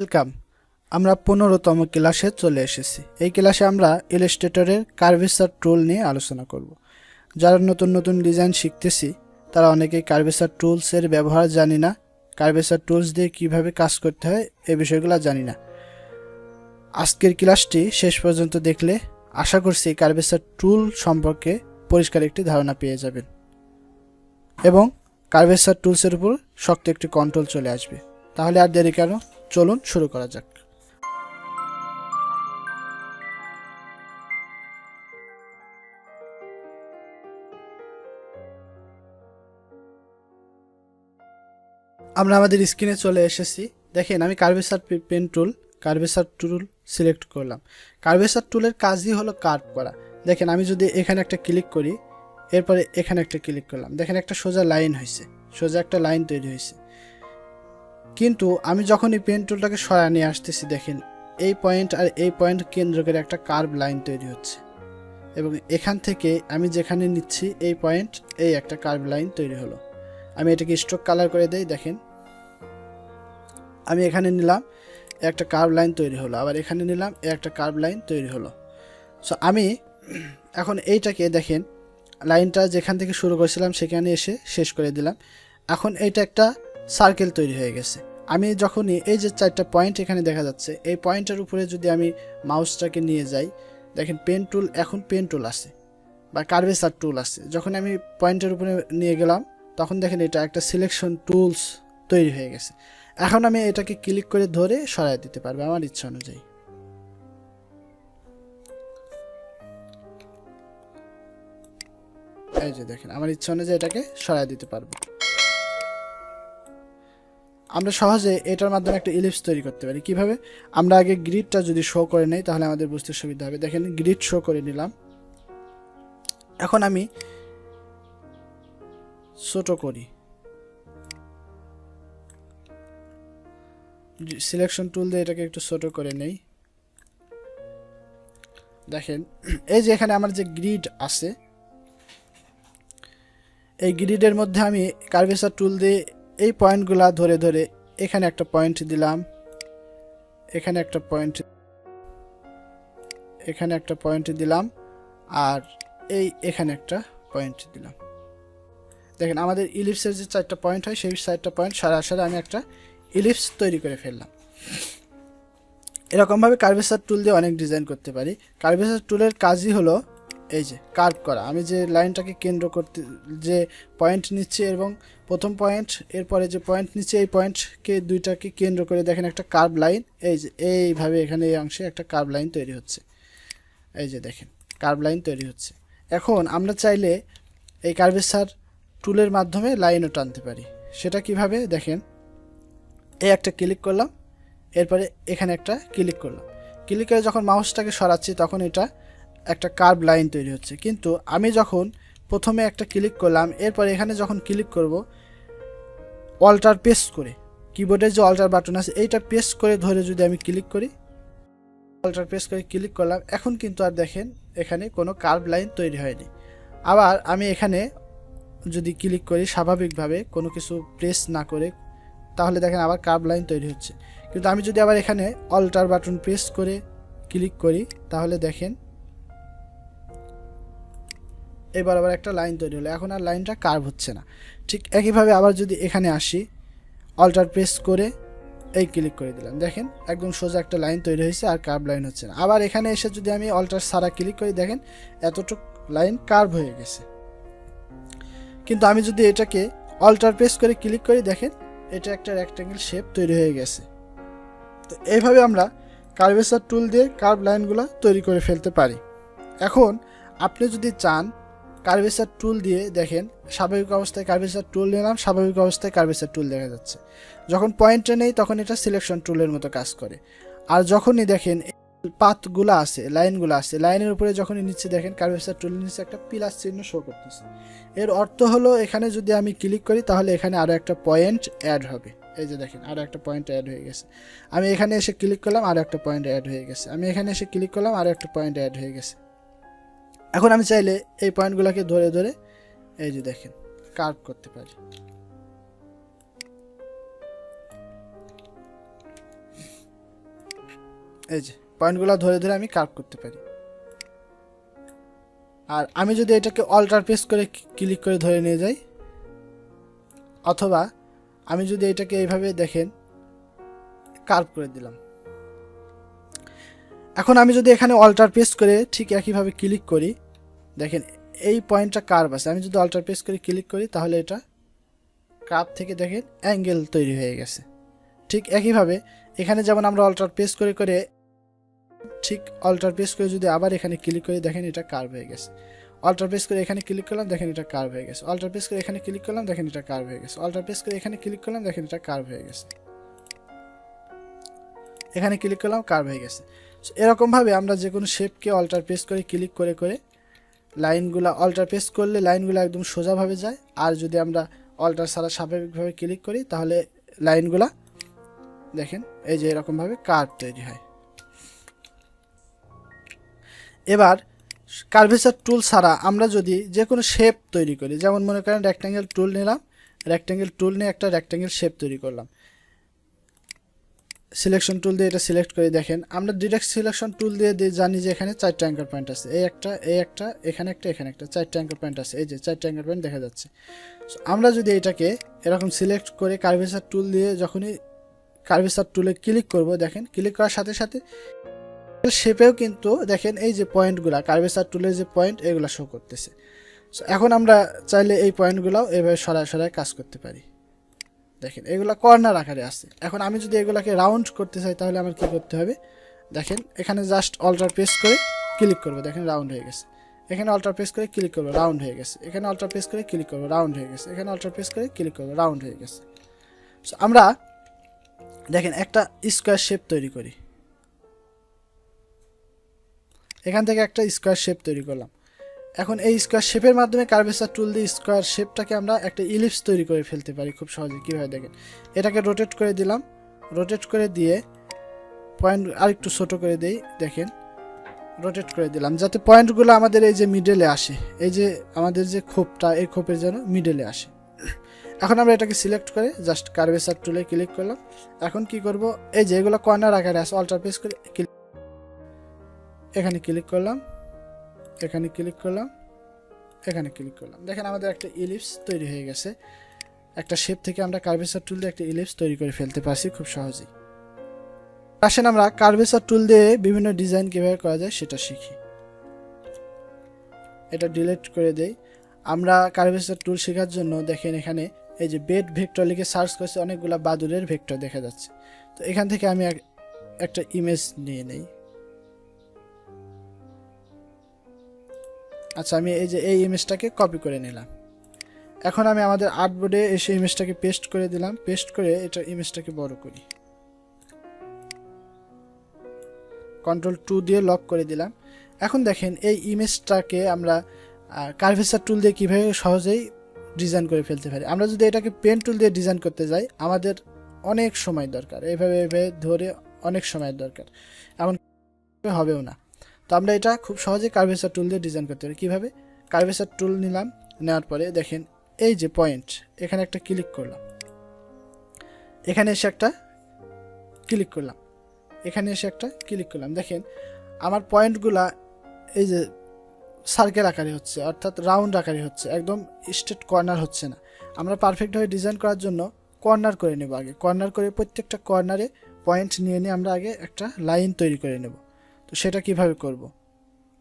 Welcome. আমরা 15তম ক্লাসে চলে এসেছি। এই ক্লাসে আমরা ইলাস্ট্রেটরের কার্ভেচার টুল নিয়ে আলোচনা করব। যারা নতুন নতুন ডিজাইন শিখতেছি তারা অনেকেই কার্ভেচার টুলসের ব্যবহার জানি না, কার্ভেচার টুলস দিয়ে কিভাবে কাজ করতে হয় এই বিষয়গুলো জানি না। আজকের ক্লাসটি শেষ পর্যন্ত দেখলে আশা করছি কার্ভেচার টুল সম্পর্কে পরিষ্কার একটি ধারণা পেয়ে যাবেন এবং কার্ভেচার টুলসের উপর শক্ত একটি কন্ট্রোল চলে আসবে। তাহলে আর দেরি কেন, চলুন শুরু করা যাক। আমরা আমাদের স্ক্রিনে চলে এসেছি। দেখেন আমি কার্ভেচার কার্ভেচার টুল সিলেক্ট করলাম। কার্ভেচার টুলের কাজই হলো কার্ভ করা। দেখেন আমি যদি এখানে একটা ক্লিক করি, এরপরে এখানে একটা ক্লিক করলাম, দেখেন একটা সোজা লাইন হয়েছে, সোজা একটা লাইন তৈরি হয়েছে। কিন্তু আমি যখন এই পেন টুলটাকে সরায় নিয়ে আসতেছি, দেখেন এই পয়েন্ট আর এই পয়েন্ট কেন্দ্র করে একটা কার্ভ লাইন তৈরি হচ্ছে এবং এখান থেকে আমি যেখানে নিচ্ছি এই পয়েন্ট, এই একটা কার্ভ লাইন তৈরি হলো। আমি এটাকে স্ট্রোক কালার করে দেই। দেখেন আমি এখানে নিলাম, একটা কার্ভ লাইন তৈরি হলো, আবার এখানে নিলাম, একটা কার্ভ লাইন তৈরি হলো। সো আমি এখন এইটাকে দেখেন লাইনটা যেখান থেকে শুরু করেছিলাম সেখানে এসে শেষ করে দিলাম। এখন এইটা একটা সার্কেল তৈরি হয়ে গেছে। আমি যখনই এই যে 4টা পয়েন্ট এখানে দেখা যাচ্ছে, এই পয়েন্টের উপরে যদি আমি মাউসটাকে নিয়ে যাই, দেখেন পেন টুল, এখন পেন টুল আছে বা কার্ভেচার টুল আছে। যখন আমি পয়েন্টের উপরে নিয়ে গেলাম তখন দেখেন এটা একটা সিলেকশন টুলস তৈরি হয়ে গেছে। এখন আমি এটাকে ক্লিক করে ধরে সরাই দিতে পারবো আমার ইচ্ছা অনুযায়ী। এই যে দেখেন আমার ইচ্ছা অনুযায়ী এটাকে সরাই দিতে পারবো। আমরা সহজে এটার মাধ্যমে একটা ইলিপস তৈরি করতে পারি। কিভাবে? আমরা আগে গ্রিডটা যদি শো করে নেই তাহলে আমাদের বুঝতে সুবিধা হবে। দেখেন গ্রিড শো করে নিলাম। এখন আমি ছোট করি, সিলেকশন টুল দিয়ে এটাকে একটু ছোট করে নেই। দেখেন এই যে এখানে আমার যে গ্রিড আছে, এই গ্রিডের মধ্যে আমি কার্ভেচার টুল দিয়ে এই পয়েন্টগুলা ধরে ধরে এখানে একটা পয়েন্ট দিলাম, এখানে একটা পয়েন্ট, এখানে একটা পয়েন্ট দিলাম, আর এখানে একটা পয়েন্ট দিলাম। দেখেন আমাদের ইলিপসের যে 4টা পয়েন্ট হয় সেই 4টা পয়েন্ট সরাসরি আমি একটা ইলিপস তৈরি করে ফেললাম। এরকমভাবে কার্ভেচার টুল দিয়ে অনেক ডিজাইন করতে পারি। কার্ভেচার টুলের কাজই হলো এই যে কার্ভ করা। আমি যে লাইনটাকে কেন্দ্র করতে যে পয়েন্ট নিচ্ছি এবং প্রথম পয়েন্ট, এরপরে যে পয়েন্ট নিচ্ছি, এই পয়েন্টকে দুইটাকে কেন্দ্র করে দেখেন একটা কার্ভ লাইন, এই যে এইভাবে এখানে এই অংশে একটা কার্ভ লাইন তৈরি হচ্ছে। এই যে দেখেন কার্ভ লাইন তৈরি হচ্ছে। এখন আমরা চাইলে এই কার্ভেচার টুলের মাধ্যমে লাইনও টানতে পারি। সেটা কিভাবে? দেখেন এই একটা ক্লিক করলাম, এরপরে এখানে একটা ক্লিক করলাম, ক্লিক করে যখন মাউসটাকে সরাচ্ছি তখন এটা একটা কার্ভ লাইন তৈরি হচ্ছে। কিন্তু আমি যখন প্রথমে একটা ক্লিক করলাম, এরপরে এখানে যখন ক্লিক করব, অল্টার প্রেস করে, কিবোর্ডের যে অল্টার বাটন আছে এইটা প্রেস করে ধরে যদি আমি ক্লিক করি, অল্টার প্রেস করে ক্লিক করলাম, এখন কিন্তু আর দেখেন এখানে কোনো কার্ভ লাইন তৈরি হয়নি। আবার আমি এখানে যদি ক্লিক করি স্বাভাবিকভাবে কোনো কিছু প্রেস না করে, তাহলে দেখেন আবার কার্ভ লাইন তৈরি হচ্ছে। কিন্তু আমি যদি আবার এখানে অল্টার বাটন প্রেস করে ক্লিক করি তাহলে দেখেন এবার আবার একটা লাইন তৈরি হলো, এখন আর লাইনটা কার্ভ হচ্ছে না। ঠিক একইভাবে আবার যদি এখানে আসি, অল্টার প্রেস করে এই ক্লিক করে দিলাম, দেখেন একদম সোজা একটা লাইন তৈরি হয়েছে, আর কার্ভ লাইন হচ্ছে না। আবার এখানে এসে যদি আমি অল্টার ছাড়া ক্লিক করি, দেখেন এতটুকু লাইন কার্ভ হয়ে গেছে। কিন্তু আমি যদি এটাকে অল্টার প্রেস করে ক্লিক করি, দেখেন এটা একটা রেক্ট্যাঙ্গেল শেপ তৈরি হয়ে গেছে। তো এইভাবে আমরা কার্ভেচার টুল দিয়ে কার্ভ লাইনগুলো তৈরি করে ফেলতে পারি। এখন আপনি যদি চান কার্ভেচার টুল দিয়ে, দেখেন স্বাভাবিক অবস্থায় কার্ভেচার টুল নিলাম, স্বাভাবিক অবস্থায় কার্ভেচার টুল দেখা যাচ্ছে। যখন পয়েন্টে নেই তখন এটা সিলেকশন টুলের মতো কাজ করে। আর যখনই দেখেন পাথগুলো আছে, লাইনগুলো আছে, লাইনের উপরে যখনই নিচ্ছে দেখেন কার্ভেচার টুলের নিচে একটা প্লাস চিহ্ন শো করতেছে। এর অর্থ হলো এখানে যদি আমি ক্লিক করি তাহলে এখানে আরও একটা পয়েন্ট অ্যাড হবে। এই যে দেখেন আরও একটা পয়েন্ট অ্যাড হয়ে গেছে। আমি এখানে এসে ক্লিক করলাম, আরও একটা পয়েন্ট অ্যাড হয়ে গেছে। আমি এখানে এসে ক্লিক করলাম, আরও একটা পয়েন্ট অ্যাড হয়ে গেছে। এখন আমি চাইলে এই পয়েন্টগুলোকে ধরে ধরে এই যে দেখেন কার্ভ করতে পারি। এই যে পয়েন্টগুলো ধরে ধরে আমি কার্ভ করতে পারি। আর আমি যদি এটাকে অল্টার প্রেস করে ক্লিক করে ধরে নিয়ে যাই, অথবা আমি যদি এটাকে এইভাবে দেখেন কার্ভ করে দিলাম, এখন আমি যদি এখানে অল্টার প্রেস করে ঠিক একইভাবে ক্লিক করি, দেখেন এই পয়েন্টটা কার্ভ আছে, আমি যদি অল্টার প্রেস করে ক্লিক করি তাহলে এটা কার্ভ থেকে দেখেন অ্যাঙ্গেল তৈরি হয়ে গেছে। ঠিক একইভাবে এখানে যেমন আমরা অল্টার প্রেস করে করে ঠিক অল্টার প্রেস করে যদি আবার এখানে ক্লিক করি, দেখেন এটা কার্ভ হয়ে গেছে। অল্টার প্রেস করে এখানে ক্লিক করলাম, দেখেন এটা কার্ভ হয়ে গেছে। অল্টার প্রেস করে এখানে ক্লিক করলাম, দেখেন এটা কার্ভ হয়ে গেছে। অল্টার প্রেস করে এখানে ক্লিক করলাম, দেখেন এটা কার্ভ হয়ে গেছে। এখানে ক্লিক করলাম, কার্ভ হয়ে গেছে। এরকমভাবে আমরা যে কোনো শেপকে অল্টার প্রেস করে ক্লিক করে করে লাইনগুলা অল্টার প্রেস করলে লাইনগুলো একদম সোজাভাবে যায়, আর যদি আমরা অল্টার ছাড়া স্বাভাবিকভাবে ক্লিক করি তাহলে লাইনগুলা দেখেন এই যে এরকমভাবে কার্ভ তৈরি হয়। এবার কার্ভেচার টুল ছাড়া আমরা যদি যে কোনো শেপ তৈরি করি, যেমন মনে করেন রেক্ট্যাঙ্গেল টুল নিলাম, রেক্ট্যাঙ্গেল টুল নিয়ে একটা রেক্ট্যাঙ্গেল শেপ তৈরি করলাম, সিলেকশন টুল দিয়ে এটা সিলেক্ট করে দেখেন আমরা ডিরেক্ট সিলেকশন টুল দিয়ে জানি যে এখানে 4টা অ্যাঙ্কার পয়েন্ট আছে, এই একটা, এখানে একটা, এখানে একটা, 4টা অ্যাঙ্কার পয়েন্ট আছে, এই যে 4টা অ্যাঙ্কার পয়েন্ট দেখা যাচ্ছে। আমরা যদি এটাকে এরকম সিলেক্ট করে কার্ভেচার টুল দিয়ে যখনই কার্ভেচার টুলে ক্লিক করব, দেখেন ক্লিক করার সাথে সাথে শেপেও কিন্তু দেখেন এই যে পয়েন্টগুলা কার্ভেচার টুলের যে পয়েন্ট এগুলো শো করতেছে। এখন আমরা চাইলে এই পয়েন্টগুলোও এভাবে সরায় সরায় কাজ করতে পারি। দেখেন এগুলো কর্নার আকারে আছে। এখন আমি যদি এগুলাকে রাউন্ড করতে চাই তাহলে আমার কি করতে হবে, দেখেন এখানে জাস্ট অল্টার প্রেস করে ক্লিক করব, দেখেন রাউন্ড হয়ে গেছে। এখানে অল্টার প্রেস করে ক্লিক করব, রাউন্ড হয়ে গেছে। এখানে অল্টার প্রেস করে ক্লিক করব, রাউন্ড হয়ে গেছে। এখানে অল্টার প্রেস করে ক্লিক করব, রাউন্ড হয়ে গেছে। সো আমরা দেখেন একটা স্কোয়ার শেপ তৈরি করি, এখান থেকে একটা স্কোয়ার শেপ তৈরি করলাম। এখন এই স্কোয়ার শেপের মাধ্যমে কার্ভেচার টুল দিয়ে স্কোয়ার শেপটাকে আমরা একটা ইলিপস তৈরি করে ফেলতে পারি খুব সহজে। কীভাবে দেখেন, এটাকে রোটেট করে দিলাম, রোটেট করে দিয়ে পয়েন্ট আরেকটু ছোটো করে দিই, দেখেন রোটেট করে দিলাম যাতে পয়েন্টগুলো আমাদের এই যে মিডলে আসে, এই যে আমাদের যে খোপটা এই খোপের যেন মিডলে আসে। এখন আমরা এটাকে সিলেক্ট করে জাস্ট কার্ভেচার টুলে ক্লিক করলাম। এখন কি করব, এই যে এগুলো কর্নার আকারে আছে, অল্টার প্রেস করে এখানে ক্লিক করলাম, এখানে ক্লিক করলাম, এখানে ক্লিক করলাম, দেখেন আমাদের একটা ইলিপস তৈরি হয়ে গেছে। একটা শেপ থেকে আমরা কার্ভেচার টুল দিয়ে একটা ইলিপস তৈরি করে ফেলতে পারছি খুব সহজেই। আসেন আমরা কার্ভেচার টুল দিয়ে বিভিন্ন ডিজাইন কীভাবে করা যায় সেটা শিখি। এটা ডিলিট করে দেই। আমরা কার্ভেচার টুল শেখার জন্য দেখেন এখানে এই যে বেড ভেক্টর লিখে সার্চ করছি, অনেকগুলো বাদুরের ভেক্টর দেখা যাচ্ছে। তো এখান থেকে আমি একটা ইমেজ নিয়ে নেই। আচ্ছা, আমি এই যে এই ইমেজটাকে কপি করে নিলাম। এখন আমি আমাদের আর্টবোর্ডে এসে ইমেজটাকে পেস্ট করে দিলাম, পেস্ট করে এটা ইমেজটাকে বড় করি, Ctrl+2 দিয়ে লক করে দিলাম। এখন দেখেন এই ইমেজটাকে আমরা কার্ভেচার টুল দিয়ে কীভাবে সহজেই ডিজাইন করে ফেলতে পারি। আমরা যদি এটাকে পেন টুল দিয়ে ডিজাইন করতে যাই আমাদের অনেক সময় দরকার, এইভাবে ধরে অনেক সময়ের দরকার, এমন হবেও না। তো আমরা এটা খুব সহজে কার্ভেচার টুল দিয়ে ডিজাইন করতে পারি। কীভাবে, কার্ভেচার টুল নিলাম, নেওয়ার পরে দেখেন এই যে পয়েন্ট, এখানে একটা ক্লিক করলাম, এখানে এসে একটা ক্লিক করলাম, এখানে এসে একটা ক্লিক করলাম, দেখেন আমার পয়েন্টগুলা এই যে সার্কেল আকারে হচ্ছে, অর্থাৎ রাউন্ড আকারে হচ্ছে, একদম স্ট্রেট কর্নার হচ্ছে না। আমরা পারফেক্টভাবে ডিজাইন করার জন্য কর্নার করে নেব আগে, কর্নার করে প্রত্যেকটা কর্নারে পয়েন্ট নিয়ে নিয়ে আমরা আগে একটা লাইন তৈরি করে নেব। তো সেটা কিভাবে করব,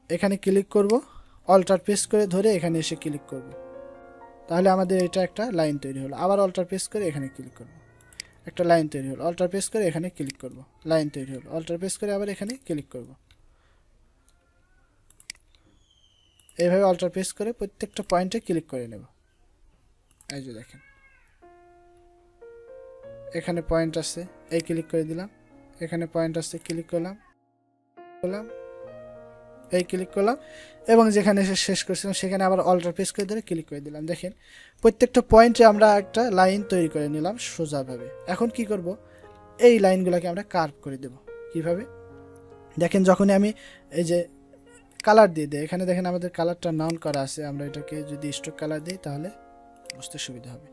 এখানে ক্লিক করব, অল্টার প্রেস করে ধরে এখানে এসে ক্লিক করব, তাহলে আমাদের এটা একটা লাইন তৈরি হলো। আবার অল্টার প্রেস করে এখানে ক্লিক করব, একটা লাইন তৈরি হলো, অল্টার প্রেস করে এখানে ক্লিক করব, লাইন তৈরি হলো, অল্টার প্রেস করে আবার এখানে ক্লিক করব। এইভাবে অল্টার প্রেস করে প্রত্যেকটা পয়েন্টে ক্লিক করে নেব। এই যে দেখেন এখানে পয়েন্ট আছে, এই ক্লিক করে দিলাম, এখানে পয়েন্ট আছে, ক্লিক করলাম, এই ক্লিক করলাম, এবং যেখানে এসে শেষ করছিলাম সেখানে আবার অল্টার প্রেস করে ধরে ক্লিক করে দিলাম। দেখেন প্রত্যেকটা পয়েন্টে আমরা একটা লাইন তৈরি করে নিলাম সোজাভাবে। এখন কি করব, এই লাইনগুলোকে আমরা কার্ভ করে দেব। কিভাবে, দেখেন যখনই আমি এই যে কালার দিয়ে দিই, এখানে দেখেন আমাদের কালারটা নাউন করা আছে, আমরা এটাকে যদি স্ট্রোক কালার দিই তাহলে বুঝতে সুবিধা হবে।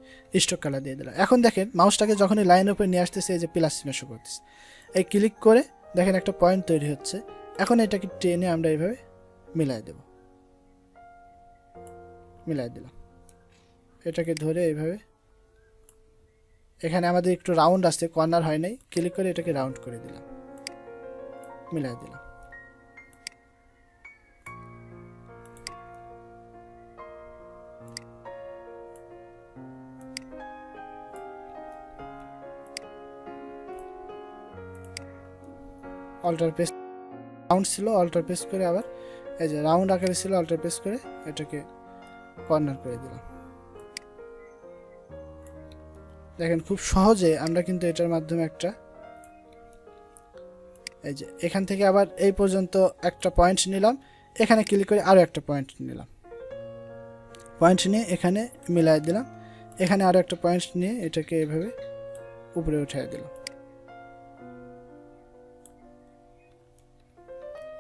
স্ট্রোক কালার দিয়ে দিলাম। এখন দেখেন মাউসটাকে যখনই লাইনের উপরে নিয়ে আসতেছে এই যে প্লাস চিহ্ন শো করতেছে, এই ক্লিক করে দেখেন একটা পয়েন্ট তৈরি হচ্ছে। এখন এটাকে টেনে আমরা এইভাবে মিলাই দেব, মিলাই দিলাম। এটাকে ধরে এইভাবে, এখানে আমাদের একটু রাউন্ড আসছে, কর্নার হয় নাই, ক্লিক করে এটাকে রাউন্ড করে দিলাম, মিলাই দিলাম। অল্টার পেস রাউন্ড ছিল, অল্টার পেস করে আবার এই যে রাউন্ড আকারে ছিল, অল্টার পেস করে এটাকে কর্নার করে দিলাম। দেখেন খুব সহজে আমরা কিন্তু এটার মাধ্যমে একটা, এই যে এখান থেকে আবার এই পর্যন্ত একটা পয়েন্ট নিলাম, এখানে ক্লিক করে আরও একটা পয়েন্ট নিলাম, পয়েন্ট নিয়ে এখানে মিলাই দিলাম, এখানে আরও একটা পয়েন্ট নিয়ে এটাকে এভাবে উপরে উঠিয়ে দিলাম।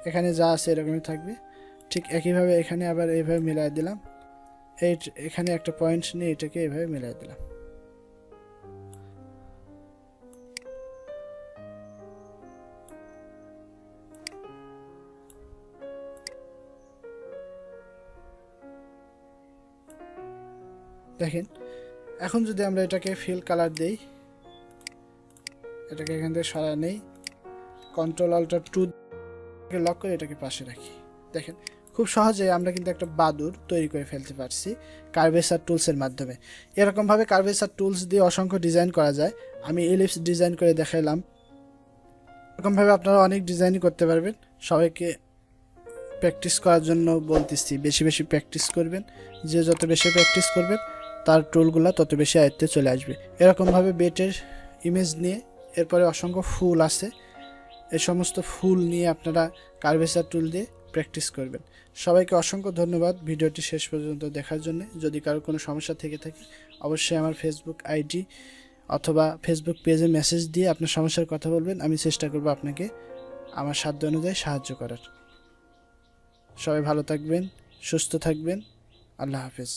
এখানে যা আছে এরকমই থাকবে। ঠিক একইভাবে এখানে আবার এইভাবে মিলাই দিলাম, এখানে একটা পয়েন্ট নিয়ে এটাকে এইভাবে মিলাই দিলাম। দেখেন এখন যদি আমরা এটাকে ফিল কালার দেই, এটাকে এখান থেকে সরা নেই, কন্ট্রোল অল্টার 2 লক করে এটাকে পাশে রাখি। দেখেন খুব সহজে আমরা কিন্তু একটা বাদুর তৈরি করে ফেলতে পারছি কার্ভেচার টুলসের মাধ্যমে। এরকমভাবে কার্ভেচার টুলস দিয়ে অসংখ্য ডিজাইন করা যায়। আমি এলিপস ডিজাইন করে দেখাইলাম, এরকমভাবে আপনারা অনেক ডিজাইনই করতে পারবেন। সবাইকে প্র্যাকটিস করার জন্য বলতেছি, বেশি বেশি প্র্যাকটিস করবেন। যে যত বেশি প্র্যাকটিস করবেন তার টুলগুলো তত বেশি আয়ত্তে চলে আসবে। এরকমভাবে বেটের ইমেজ নিয়ে এরপরে অসংখ্য ফুল আছে, এই সমস্ত ফুল নিয়ে আপনারা কার্ভেচার টুল দিয়ে প্র্যাকটিস করবেন। সবাইকে অসংখ্য ধন্যবাদ ভিডিওটি শেষ পর্যন্ত দেখার জন্য। যদি কারো কোনো সমস্যা থেকে থাকে অবশ্যই আমার ফেসবুক আইডি অথবা ফেসবুক পেজে মেসেজ দিয়ে আপনার সমস্যার কথা বলবেন, আমি চেষ্টা করব আপনাকে আমার সাধ্য অনুযায়ী সাহায্য করার। সবাই ভালো থাকবেন, সুস্থ থাকবেন, আল্লাহ হাফেজ।